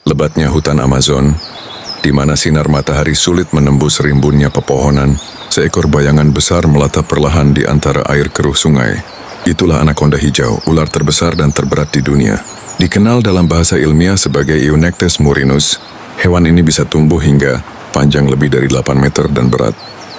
Lebatnya hutan Amazon, di mana sinar matahari sulit menembus rimbunnya pepohonan, seekor bayangan besar melatap perlahan di antara air keruh sungai. Itulah anakonda hijau, ular terbesar dan terberat di dunia. Dikenal dalam bahasa ilmiah sebagai Eunectes murinus, hewan ini bisa tumbuh hingga panjang lebih dari 8 meter dan berat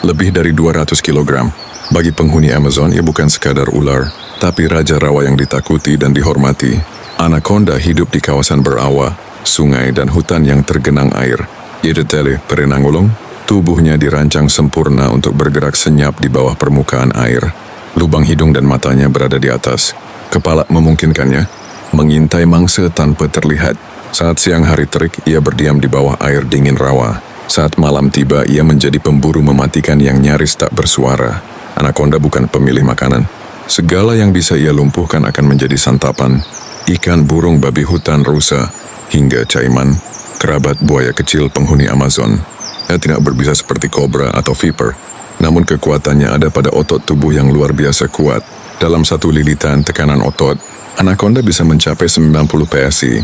lebih dari 200 kilogram. Bagi penghuni Amazon, ia bukan sekadar ular, tapi raja rawa yang ditakuti dan dihormati. Anakonda hidup di kawasan berawa, sungai dan hutan yang tergenang air. Iedetele perenangulung, tubuhnya dirancang sempurna untuk bergerak senyap di bawah permukaan air. Lubang hidung dan matanya berada di atas. Kepala memungkinkannya mengintai mangsa tanpa terlihat. Saat siang hari terik, ia berdiam di bawah air dingin rawa. Saat malam tiba, ia menjadi pemburu mematikan yang nyaris tak bersuara. Anakonda bukan pemilih makanan. Segala yang bisa ia lumpuhkan akan menjadi santapan. Ikan, burung, babi hutan, rusa, hingga caiman, kerabat buaya kecil penghuni Amazon. Ia tidak berbisa seperti kobra atau viper, namun kekuatannya ada pada otot tubuh yang luar biasa kuat. Dalam satu lilitan tekanan otot, anakonda bisa mencapai 90 PSI,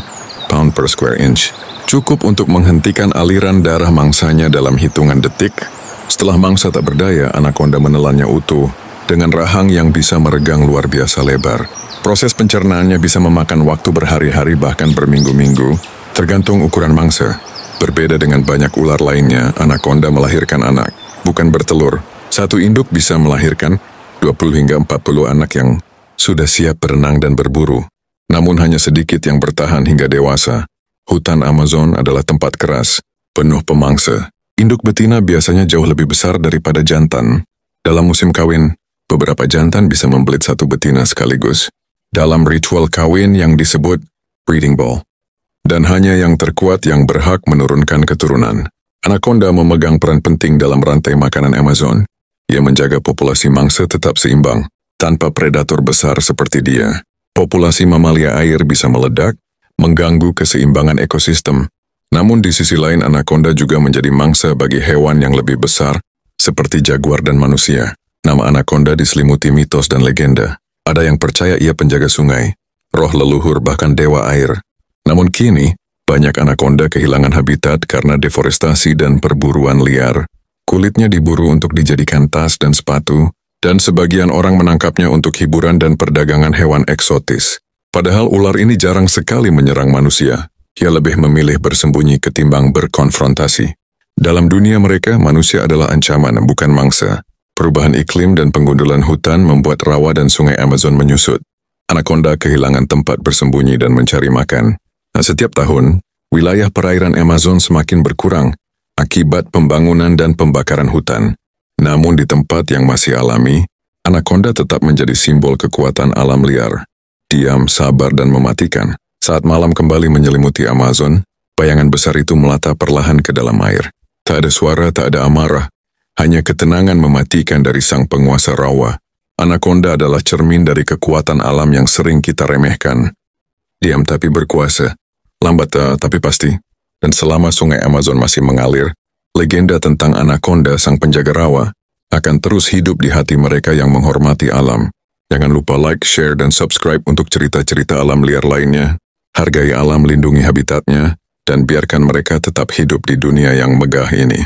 pound per square inch. Cukup untuk menghentikan aliran darah mangsanya dalam hitungan detik. Setelah mangsa tak berdaya, anakonda menelannya utuh dengan rahang yang bisa meregang luar biasa lebar. Proses pencernaannya bisa memakan waktu berhari-hari bahkan berminggu-minggu, tergantung ukuran mangsa. Berbeda dengan banyak ular lainnya, anakonda melahirkan anak, bukan bertelur. Satu induk bisa melahirkan 20 hingga 40 anak yang sudah siap berenang dan berburu. Namun hanya sedikit yang bertahan hingga dewasa. Hutan Amazon adalah tempat keras, penuh pemangsa. Induk betina biasanya jauh lebih besar daripada jantan. Dalam musim kawin, beberapa jantan bisa membelit satu betina sekaligus. Dalam ritual kawin yang disebut breeding ball. Dan hanya yang terkuat yang berhak menurunkan keturunan. Anakonda memegang peran penting dalam rantai makanan Amazon. Ia menjaga populasi mangsa tetap seimbang, tanpa predator besar seperti dia. Populasi mamalia air bisa meledak, mengganggu keseimbangan ekosistem. Namun di sisi lain, anakonda juga menjadi mangsa bagi hewan yang lebih besar, seperti jaguar dan manusia. Nama anakonda diselimuti mitos dan legenda. Ada yang percaya ia penjaga sungai, roh leluhur bahkan dewa air. Namun kini, banyak anakonda kehilangan habitat karena deforestasi dan perburuan liar. Kulitnya diburu untuk dijadikan tas dan sepatu, dan sebagian orang menangkapnya untuk hiburan dan perdagangan hewan eksotis. Padahal ular ini jarang sekali menyerang manusia. Ia lebih memilih bersembunyi ketimbang berkonfrontasi. Dalam dunia mereka, manusia adalah ancaman, bukan mangsa. Perubahan iklim dan penggundulan hutan membuat rawa dan sungai Amazon menyusut. Anakonda kehilangan tempat bersembunyi dan mencari makan. Setiap tahun, wilayah perairan Amazon semakin berkurang akibat pembangunan dan pembakaran hutan. Namun di tempat yang masih alami, anakonda tetap menjadi simbol kekuatan alam liar. Diam, sabar, dan mematikan. Saat malam kembali menyelimuti Amazon, bayangan besar itu melatap perlahan ke dalam air. Tak ada suara, tak ada amarah. Hanya ketenangan mematikan dari sang penguasa rawa. Anakonda adalah cermin dari kekuatan alam yang sering kita remehkan. Diam tapi berkuasa. Lambat tapi pasti. Dan selama sungai Amazon masih mengalir, legenda tentang anakonda, sang penjaga rawa, akan terus hidup di hati mereka yang menghormati alam. Jangan lupa like, share, dan subscribe untuk cerita-cerita alam liar lainnya. Hargai alam, lindungi habitatnya, dan biarkan mereka tetap hidup di dunia yang megah ini.